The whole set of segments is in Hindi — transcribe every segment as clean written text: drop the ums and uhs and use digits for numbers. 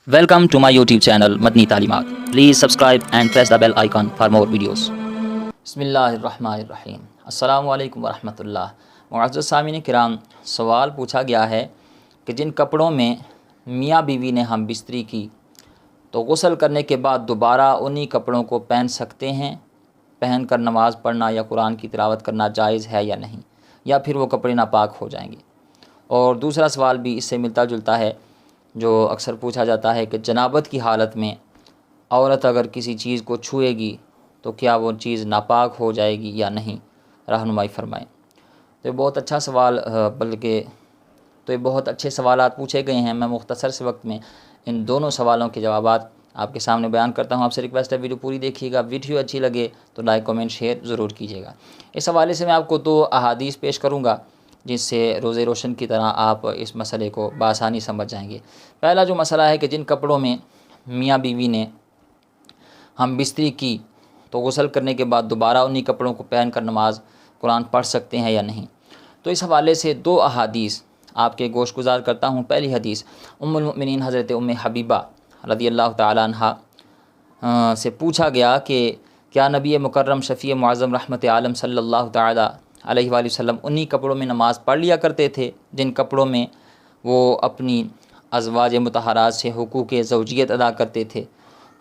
Welcome to my YouTube channel Madni Talimat. Please subscribe and press the bell icon for more videos. बिस्मिल्लाहिर्रहमानिर्रहीम। अस्सलामु अलैकुम वरहमतुल्लाह। मुअज़्ज़ज़ सामीन किराम, सवाल पूछा गया है कि जिन कपड़ों में मियाँ बीवी ने हम बिस्तरी की तो गुस्ल करने के बाद दोबारा उन्हीं कपड़ों को पहन सकते हैं? पहन कर नमाज़ पढ़ना या कुरान की तिलावत करना जायज़ है या नहीं, या फिर वो कपड़े नापाक हो जाएंगे? और दूसरा सवाल भी इससे मिलता जुलता है, जो अक्सर पूछा जाता है कि जनाबत की हालत में औरत अगर किसी चीज़ को छुएगी तो क्या वो चीज़ नापाक हो जाएगी या नहीं, रहनुमाई फ़रमाएँ। तो ये बहुत अच्छा सवाल ये बहुत अच्छे सवालात पूछे गए हैं। मैं मुख्तसर से वक्त में इन दोनों सवालों के जवाबात आपके सामने बयान करता हूँ। आपसे रिक्वेस्ट है वीडियो पूरी देखिएगा। वीडियो अच्छी लगे तो लाइक कमेंट शेयर ज़रूर कीजिएगा। इस हवाले से मैं आपको 2 अहादीस पेश करूँगा जिससे रोज़े रोशन की तरह आप इस मसले को बआसानी समझ जाएंगे। पहला जो मसला है कि जिन कपड़ों में मियाँ बीवी ने हम बिस्तरी की तो गुस्ल करने के बाद दोबारा उन्हीं कपड़ों को पहन कर नमाज कुरान पढ़ सकते हैं या नहीं। तो इस हवाले से 2 अहादीस आपके गोशगुजार करता हूँ। पहली हदीस उम्मुल मोमिनीन हज़रत उम्मे हबीबा रज़ियल्लाहु ताला अन्हा से पूछा गया कि क्या नबी मुकर्रम शफ़ी मुअज़्ज़म रहमत आलम सल्लल्लाहु ताला अलैहि वसल्लम उन्हीं कपड़ों में नमाज़ पढ़ लिया करते थे जिन कपड़ों में वो अपनी अज़वाज मुतहरात से हुकूक़ ज़ौजियत अदा करते थे?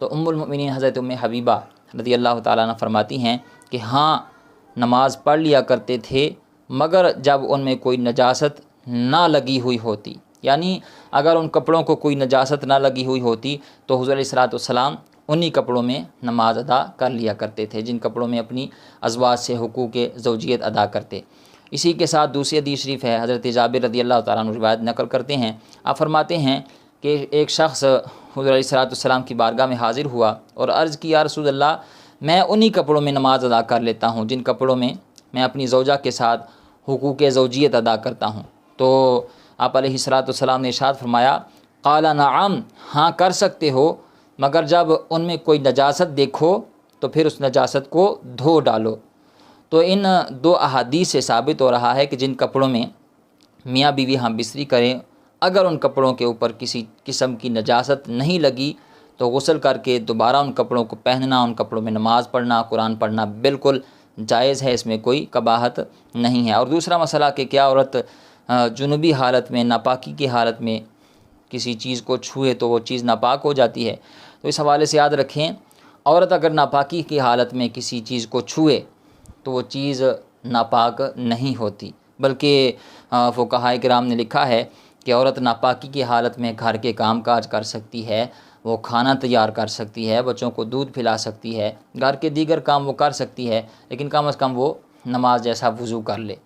तो उम्मुल मोमिनीन हज़रत उम्मे हबीबा रज़ियल्लाहु ताला अन्हा फरमाती हैं कि हाँ, नमाज़ पढ़ लिया करते थे, मगर जब उनमें कोई नजासत ना लगी हुई होती, यानी अगर उन कपड़ों को कोई नजासत ना लगी हुई होती तो हुज़ूर अलैहिस्सलातु वस्सलाम उन्हीं कपड़ों में नमाज अदा कर लिया करते थे जिन कपड़ों में अपनी अज़वाज से हुकूक़ ज़ौजियत अदा करते। इसी के साथ दूसरी हदीस शरीफ है, हज़रत जाबिर रज़ियल्लाहु ताला अन्हु रिवायत नकल करते हैं। आप फरमाते हैं कि एक शख्स हुज़ूर अलैहिस्सलातु वस्सलाम की बारगाह में हाज़िर हुआ और अर्ज़ की, या रसूल अल्लाह, मैं उन्हीं कपड़ों में नमाज अदा कर लेता हूँ जिन कपड़ों में मैं अपनी ज़ौजा के साथ हुकूक़ ज़ौजियत अदा करता हूँ। तो आप अलैहिस्सलातु वस्सलाम ने इरशाद फरमाया, क़ाला नअम, हाँ कर सकते हो, मगर जब उनमें कोई नजासत देखो तो फिर उस नजासत को धो डालो। तो इन 2 अहादीस से साबित हो रहा है कि जिन कपड़ों में मियाँ बीवी हम बिस्तरी करें, अगर उन कपड़ों के ऊपर किसी किस्म की नजासत नहीं लगी तो गुस्ल करके दोबारा उन कपड़ों को पहनना, उन कपड़ों में नमाज़ पढ़ना, कुरान पढ़ना बिल्कुल जायज़ है, इसमें कोई कबाहत नहीं है। और दूसरा मसला कि क्या औरत जुनूबी हालत में, नापाकी की हालत में किसी चीज़ को छुए तो वो चीज़ नापाक हो जाती है? तो इस हवाले से याद रखें, औरत अगर नापाकी की हालत में किसी चीज़ को छुए तो वो चीज़ नापाक नहीं होती, बल्कि फ़ुक़हा किराम ने लिखा है कि औरत नापाकी की हालत में घर के काम काज कर सकती है, वो खाना तैयार कर सकती है, बच्चों को दूध पिला सकती है, घर के दीगर काम वो कर सकती है, लेकिन कम अज़ कम वो नमाज जैसा वज़ू कर ले।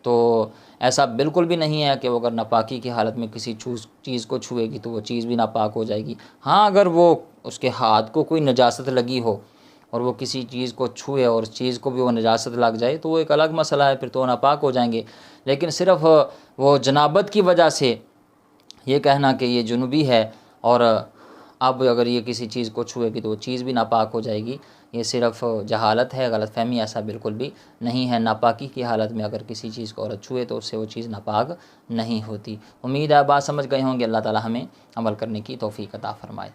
तो ऐसा बिल्कुल भी नहीं है कि वो अगर नापाकी की हालत में किसी चीज़ को छुएगी तो वो चीज़ भी नापाक हो जाएगी। हाँ, अगर वो उसके हाथ को कोई नजासत लगी हो और वो किसी चीज़ को छुए और उस चीज़ को भी वो नजासत लग जाए तो वो एक अलग मसला है, फिर तो नापाक हो जाएंगे। लेकिन सिर्फ़ वो जनाबत की वजह से ये कहना कि ये जुनूबी है और अब अगर ये किसी चीज़ को छुएगी तो वो चीज़ भी नापाक हो जाएगी, ये सिर्फ़ जहालत है, गलतफ़हमी। ऐसा बिल्कुल भी नहीं है। नापाकी की हालत में अगर किसी चीज़ को औरत छुए तो उससे वो चीज़ नापाक नहीं होती। उम्मीद है बात समझ गए होंगे। अल्लाह ताला हमें अमल करने की तौफ़ीक़ अता फ़रमाए।